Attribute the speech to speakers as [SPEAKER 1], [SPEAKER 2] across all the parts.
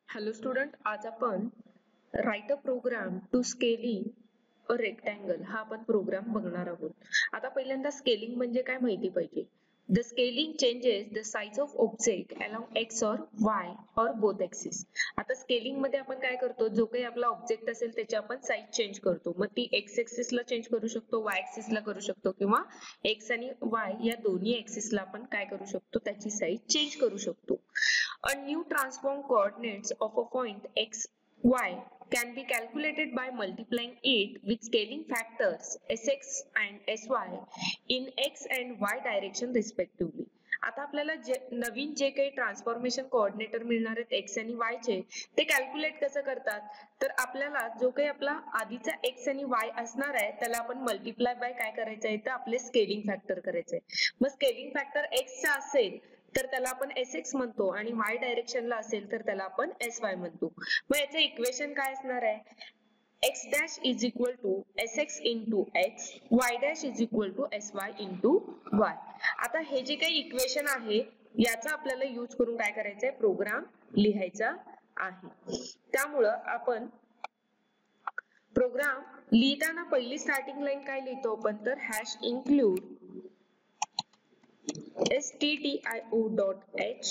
[SPEAKER 1] Hello student, आज आपण write a program to scaling a rectangle हा आपण प्रोग्राम बघणार आहोत. आता पहिल्यांदा स्केलिंग म्हणजे काय माहिती पाहिजे. The scaling changes the size of object along x और वाय और बोथ एक्सिस. आता स्केलिंग मध्ये आपण काय करतो, जो काही आपला ऑब्जेक्ट असेल त्याची आपण साईज चेंज करतो. मग ती एक्स एक्सिस ला चेंज करू शकतो, वाय एक्सिस ला करू शकतो किंवा एक्स आणि वाय या दोन्ही एक्सिस ला आपण काय करू शकतो, त्याची साईज चेंज करू शकतो. A new transform coordinates of a point x, y can be calculated by multiplying it with scaling factors sx and sy in x and y direction respectively. आता आपल्याला नवीन जे काही ट्रान्सफॉर्मेशन कोऑर्डिनेटर मिळणार आहेत x आणि Y चे, ते calculate कसं करतात, तर आपल्याला जो काही आपला आधीचा एक्स आणि वाय असणार आहे त्याला आपण मल्टिप्लाय बाय काय करायचं आहे, तर आपले स्केलिंग फॅक्टर करायचंय. मग स्केलिंग फॅक्टर एक्स चा असेल तर त्याला आपण Sx म्हणतो आणि y डायरेक्शनला असेल तर त्याला आपण Sy म्हणतो. मग याचे इक्वेशन काय असणार आहे, x dash is equal to Sx into x, y dash is equal to Sy into y. आता हे जे काही इक्वेशन आहे याचा आपल्याला यूज करून काय करायचंय, प्रोग्राम लिहायचा आहे. त्यामुळं आपण प्रोग्राम लिहिताना पहिली स्टार्टिंग लाईन काय लिहितो आपण, तर hash include stdio.h.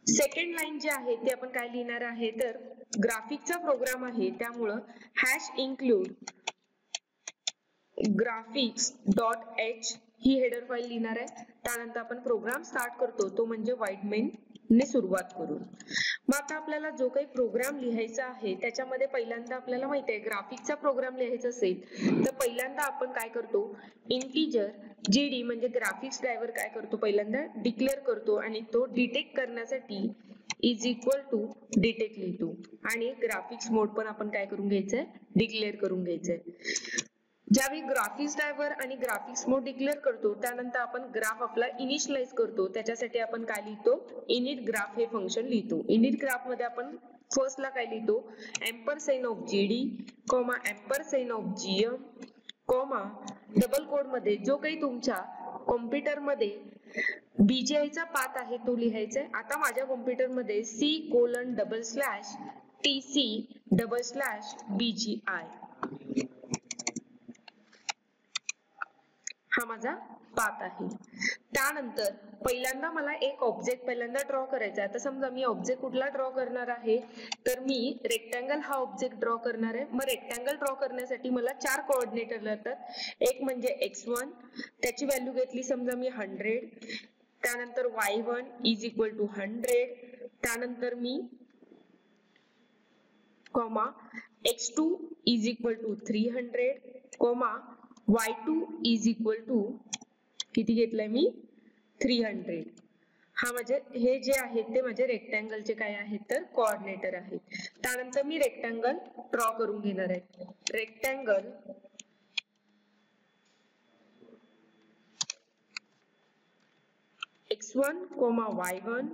[SPEAKER 1] Second line जी आहे ती आपण काय लिहिणार आहे, तर ग्राफिकचा प्रोग्राम आहे त्यामुळं हॅश इन्क्लूड graphics.h ही हेडर फाईल लिहिणार आहे. त्यानंतर आपण प्रोग्राम स्टार्ट करतो तो म्हणजे व्हाईट मेन ने सुरुवात करून. मग आता आपल्याला जो काही प्रोग्राम लिहायचा आहे त्याच्यामध्ये पहिल्यांदा आपल्याला माहिती आहे, ग्राफिकचा प्रोग्राम लिहायचा असेल तर पहिल्यांदा आपण काय करतो, इंटिजर जीडी म्हणजे ग्राफिक्स ड्रायव्हर काय करतो, पहिल्यांदा डिक्लेअर करतो आणि तो डिटेक्ट करण्यासाठी इज इक्वल टू डिटेक्ट लिहितो आणि ग्राफिक्स मोड पण आपण काय करून घ्यायचंय, डिक्लेअर करून घ्यायचंय. ज्यावेळी ग्राफिक्स ड्रायव्हर आणि ग्राफिक्स मोड डिक्लेअर करतो त्यानंतर आपण ग्राफ आपला इनिशियलाइज करतो. त्याच्यासाठी आपण काय लिहितो, इनिट ग्राफ हे फंक्शन लिहितो. इनिट ग्राफ मध्ये आपण फर्स्ट ला काय लिहितो, ampersand of GD comma ampersand of GM comma double quote मध्ये जो काही तुमच्या कॉम्प्युटर मध्ये बीजीआय चा पाथ आहे तो लिहायचा आहे. आता माझ्या कॉम्प्युटर मध्ये C:/TC:/BGI हा माझा पाथ आहे. त्यानंतर पहिल्यांदा मला एक ऑब्जेक्ट पहिल्यांदा ड्रॉ करायचा आहे. आता समजा मी ऑब्जेक्ट कुठला ड्रॉ करणार आहे, तर मी रेक्टँगल हा ऑब्जेक्ट ड्रॉ करणार आहे. मग रेक्टँगल ड्रॉ करण्यासाठी मला 4 कोऑर्डिनेटर लागतात. एक म्हणजे x1, त्याची व्हॅल्यू घेतली समजा मी 100, त्यानंतर y1 इज इक्वल टू 100, त्यानंतर मी comma x2 is equal to 300 comma y2 is equal to किती घेतलंय मी 300. हा म्हणजे हे जे आहे ते माझे रेक्टँगलचे काय आहेत, तर कोऑर्डिनेटर आहेत. त्यानंतर मी रेक्टँगल ड्रॉ करून घेणार आहे. Rectangle x1, y1,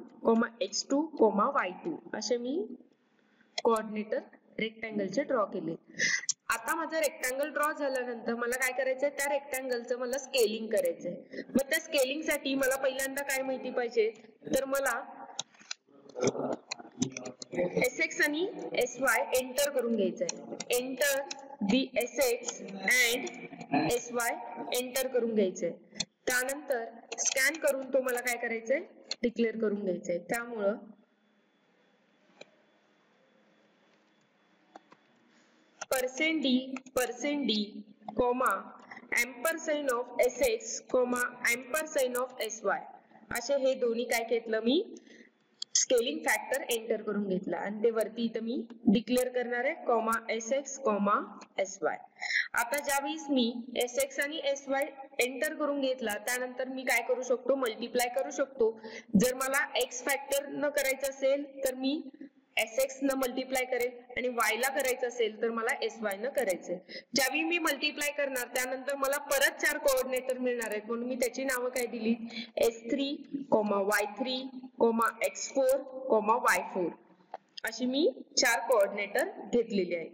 [SPEAKER 1] x2, y2 असे मी कोऑर्डिनेटर रेक्टँगलचे ड्रॉ केले. आता माझं रेक्टँगल ड्रॉ झाल्यानंतर मला काय करायचंय, त्या रेक्टँगलचं मला स्केलिंग करायचंय. मग त्या स्केलिंग साठी मला पहिल्यांदा काय माहिती पाहिजे, तर मला Sx आणि Sy एंटर करून घ्यायचंय. Enter the Sx and Sy enter करून घ्यायचंय. त्यानंतर स्कॅन करून तो मला काय करायचंय, डिक्लेअर करून घ्यायचंय. त्यामुळं %d comma ampersand of Sx comma ampersand of Sy असे हे दोन्ही काय घेतलं मी, स्केलिंग फॅक्टर एंटर करून घेतला आणि ते वरती इथं मी डिक्लेअर करणार आहे कॉमा Sx कॉमा Sy. आता ज्यावेळेस मी Sx आणि Sy एंटर करून घेतला त्यानंतर मी काय करू शकतो, मल्टिप्लाय करू शकतो. जर मला x फॅक्टर न करायचं असेल तर मी Sx न मल्टिप्लाय करेल आणि y ला करायचं असेल तर मला Sy न करायचंय. ज्यावेळी मी मल्टिप्लाय करणार त्यानंतर मला परत 4 कोऑर्डिनेटर मिळणार आहेत, म्हणून मी त्याची नावं काय दिली, S3, Y3, X4, Y4 अशी मी 4 कोऑर्डिनेटर घेतलेली आहेत.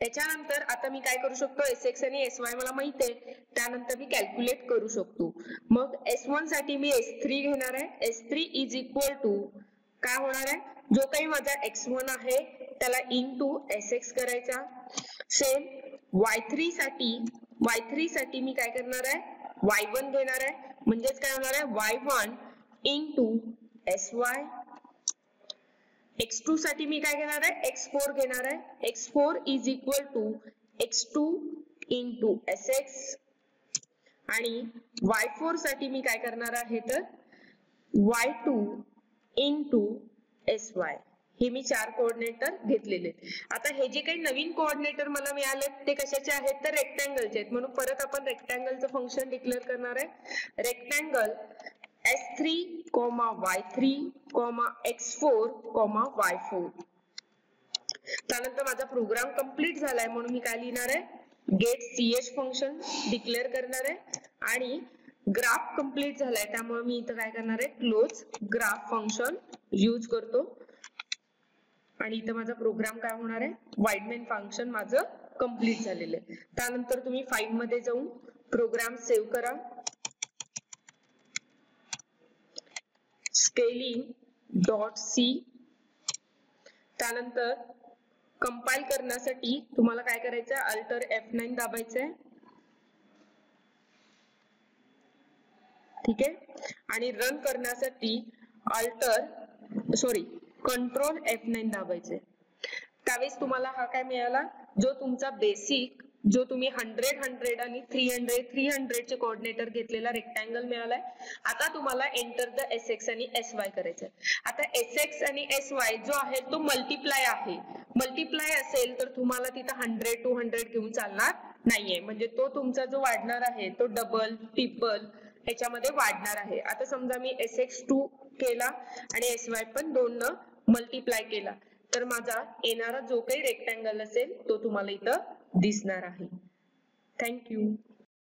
[SPEAKER 1] त्याच्यानंतर आता मी काय करू शकतो, Sx आणि Sy मला माहित आहे, त्यानंतर मी कॅल्क्युलेट करू शकतो. मग S1 साठी मी S3 घेणार आहे. S3 इज इक्वल टू काय होणार आहे, जो काही माझा x1 आहे त्याला इंटू sx करायचा. सेम y3 साठी मी काय करणार आहे, y1 घेणार आहे, म्हणजेच काय होणार आहे y1 इंटू sy. x2 साठी मी काय घेणार आहे, x4 घेणार आहे. x4 is equal to x2 into sx. आणि y4 साठी मी काय करणार आहे तर y2 इंटू sy. हे मी 4 कोऑर्डिनेटर घेतलेले. आता हे जे काही नवीन कोऑर्डिनेटर मला मिळाले ते कशाचे आहेत तर रेक्टँगलचे आहेत, म्हणून परत आपण रेक्टँगलचं फंक्शन डिक्लेअर करणार आहे. Rectangle S3, y3, x4, y4. त्यानंतर माझा प्रोग्राम कंप्लीट झालाय म्हणून मी काय लिहिणार आहे, गेट ch फंक्शन डिक्लेअर करणार आहे. आणि ग्राफ कंप्लीट झालाय त्यामुळे मी इथं काय करणार आहे, क्लोज ग्राफ फंक्शन यूज करतो. आणि इथं माझा प्रोग्राम काय होणार आहे, वाइडमेन फंक्शन माझं कंप्लीट झालेलं आहे. त्यानंतर तुम्ही फाईल मध्ये जाऊन प्रोग्राम सेव्ह करा. scaling.c. त्यानंतर कंपाइल करण्यासाठी तुम्हाला काय करायचं आहे, अल्टर F9 दाबायचं आहे. ठीक आहे. आणि रन करण्यासाठी कंट्रोल F9 दाबायचे. त्यावेळेस तुम्हाला हा काय मिळाला, जो तुमचा बेसिक जो तुम्ही 100 आणि 300 चे कोऑर्डिनेटर घेतलेला रेक्टँगल मिळालाय. आता तुम्हाला एंटर द sx आणि sy करायचं आहे. आता sx आणि sy जो आहे तो मल्टिप्लाय आहे. मल्टिप्लाय असेल तर तुम्हाला तिथं 100 200 घेऊन चालणार नाहीये, म्हणजे तो तुमचा जो वाढणार आहे तो डबल ट्रिपल ह्याच्यामध्ये वाढणार आहे. आता समजा मी sx 2 केला आणि sy पण 2 न मल्टिप्लाय केला तर माझा येणारा जो काही रेक्टँगल असेल तो तुम्हाला इथं दिसणार आहे. Thank you.